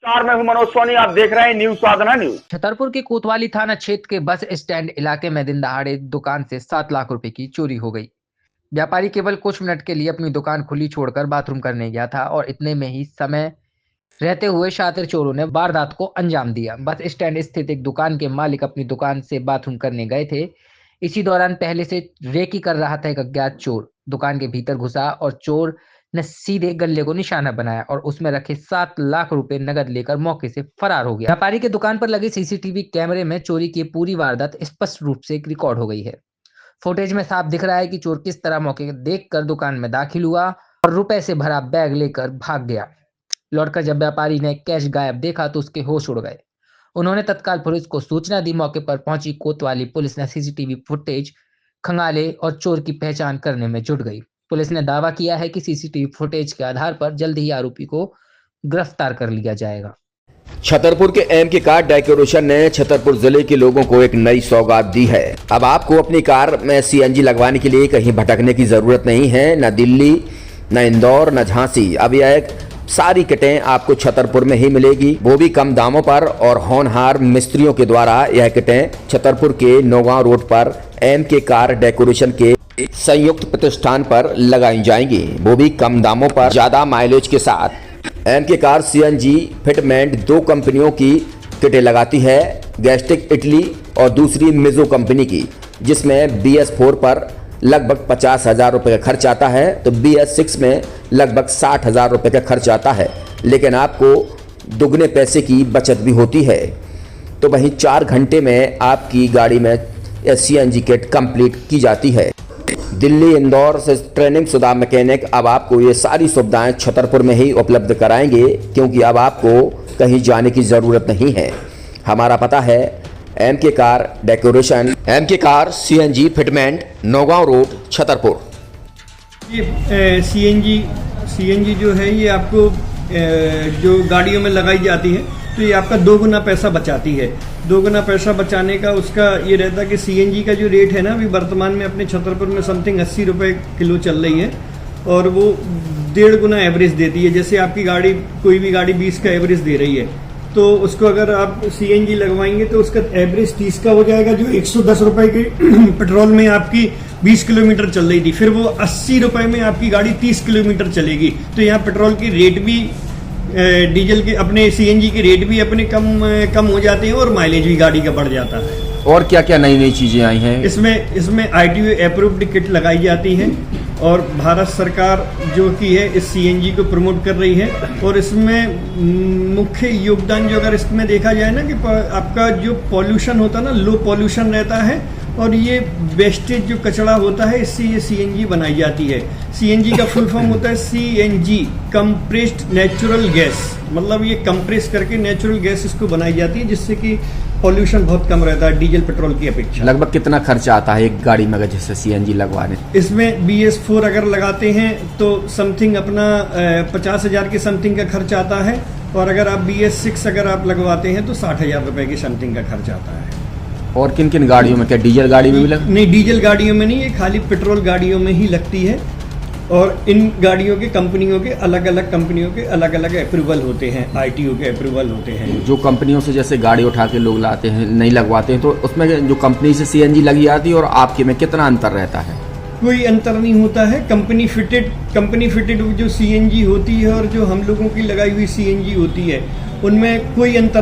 मैं हूं मनोज सोनी, आप देख रहे हैं न्यूज साधना न्यूज। छतरपुर के कोतवाली थाना क्षेत्र के बस स्टैंड इलाके में दिन दहाड़े दुकान से 7 लाख रुपए की चोरी हो गई। व्यापारी केवल कुछ मिनट के लिए अपनी दुकान खुली छोड़कर बाथरूम करने गया था और इतने में ही समय रहते हुए शातिर चोरों ने वारदात को अंजाम दिया। बस स्टैंड स्थित एक दुकान के मालिक अपनी दुकान से बाथरूम करने गए थे। इसी दौरान पहले से रेकी कर रहा था एक अज्ञात चोर दुकान के भीतर घुसा और चोर ने सीधे गल्ले को निशाना बनाया और उसमें रखे 7 लाख रुपए नगद लेकर मौके से फरार हो गया। व्यापारी के दुकान पर लगे सीसीटीवी कैमरे में चोरी की पूरी वारदात स्पष्ट रूप से रिकॉर्ड हो गई है। फुटेज में साफ दिख रहा है कि चोर किस तरह मौके देखकर दुकान में दाखिल हुआ और रुपए से भरा बैग लेकर भाग गया। लौटकर जब व्यापारी ने कैश गायब देखा तो उसके होश उड़ गए। उन्होंने तत्काल पुलिस को सूचना दी। मौके पर पहुंची कोतवाली पुलिस ने सीसीटीवी फुटेज खंगाले और चोर की पहचान करने में जुट गई। पुलिस ने दावा किया है कि सीसीटीवी फुटेज के आधार पर जल्द ही आरोपी को गिरफ्तार कर लिया जाएगा। छतरपुर के एमके कार डेकोरेशन ने छतरपुर जिले के लोगों को एक नई सौगात दी है। अब आपको अपनी कार में सीएनजी लगवाने के लिए कहीं भटकने की जरूरत नहीं है, न दिल्ली, न इंदौर, न झांसी। अब यह सारी किटें आपको छतरपुर में ही मिलेगी, वो भी कम दामों पर और होनहार मिस्त्रियों के द्वारा। यह किटें छतरपुर के नौगांव रोड पर एमके कार डेकोरेशन के संयुक्त प्रतिष्ठान पर लगाई जाएंगी, वो भी कम दामों पर, ज्यादा माइलेज के साथ। एमके कार सीएनजी फिटमेंट 2 कंपनियों की किटें लगाती है, गैस्ट्रिक इटली और दूसरी मिजो कंपनी की, जिसमें BS4 पर लगभग 50,000 रुपये का खर्च आता है तो BS6 में लगभग 60,000 रुपये का खर्च आता है, लेकिन आपको दुगने पैसे की बचत भी होती है। तो वहीं 4 घंटे में आपकी गाड़ी में सीएनजी किट कंप्लीट की जाती है। दिल्ली, इंदौर से ट्रेनिंग शुदा मैकेनिक अब आपको ये सारी सुविधाएं छतरपुर में ही उपलब्ध कराएंगे, क्योंकि अब आपको कहीं जाने की ज़रूरत नहीं है। हमारा पता है MK car decoration, MK car CNG fitment, Naugaon road, Chhatarpur. ये सीएनजी जो है ये आपको जो गाड़ियों में लगाई जाती है तो ये आपका 2 गुना पैसा बचाती है। 2 गुना पैसा बचाने का उसका ये रहता है कि सीएनजी का जो रेट है ना, अभी वर्तमान में अपने छतरपुर में समथिंग 80 रुपये किलो चल रही है और वो 1.5 गुना एवरेज देती है। जैसे आपकी गाड़ी, कोई भी गाड़ी 20 का एवरेज दे रही है तो उसको अगर आप सीएनजी लगवाएंगे तो उसका एवरेज 30 का हो जाएगा, जो 110 रुपए के पेट्रोल में आपकी 20 किलोमीटर चल रही थी, फिर वो 80 रुपए में आपकी गाड़ी 30 किलोमीटर चलेगी। तो यहाँ पेट्रोल की रेट भी, डीजल के, अपने सीएनजी के रेट भी अपने कम हो जाते हैं और माइलेज भी गाड़ी का बढ़ जाता है। और क्या क्या नई नई चीजें आई हैं इसमें ITO अप्रूव्ड किट लगाई जाती है और भारत सरकार जो की है इस सीएनजी को प्रमोट कर रही है। और इसमें मुख्य योगदान जो अगर इसमें देखा जाए ना कि आपका जो पॉल्यूशन होता है ना, लो पॉल्यूशन रहता है और ये वेस्टेज जो कचरा होता है इससे ये सीएनजी बनाई जाती है। सीएनजी का फुल फॉर्म होता है CNG, कंप्रेस्ड नेचुरल गैस, मतलब ये कंप्रेस करके नेचुरल गैस इसको बनाई जाती है, जिससे कि पॉल्यूशन बहुत कम रहता है डीजल पेट्रोल की अपेक्षा। लगभग कितना खर्चा आता है एक गाड़ी में अगर जैसे सीएनजी लगवाने? इसमें BS4 अगर लगाते हैं तो समथिंग अपना 50,000 के समथिंग का खर्च आता है और अगर आप BS6 अगर आप लगवाते हैं तो 60,000 रुपए की समथिंग का खर्च आता है। और किन किन गाड़ियों में, क्या डीजल गाड़ी में भी नहीं, डीजल गाड़ियों में नहीं, ये खाली पेट्रोल गाड़ियों में ही लगती है। और इन गाड़ियों के कंपनियों के अलग अलग अप्रूवल होते हैं, ITO के अप्रूवल होते हैं। जो कंपनियों से जैसे गाड़ी उठा के लोग लाते हैं, नहीं लगवाते हैं, तो उसमें जो कंपनी से सीएनजी लगी आती है और आपके में कितना अंतर रहता है? कोई अंतर नहीं होता है। कंपनी फिटेड जो सीएनजी होती है और जो हम लोगों की लगाई हुई सीएनजी होती है उनमें कोई अंतर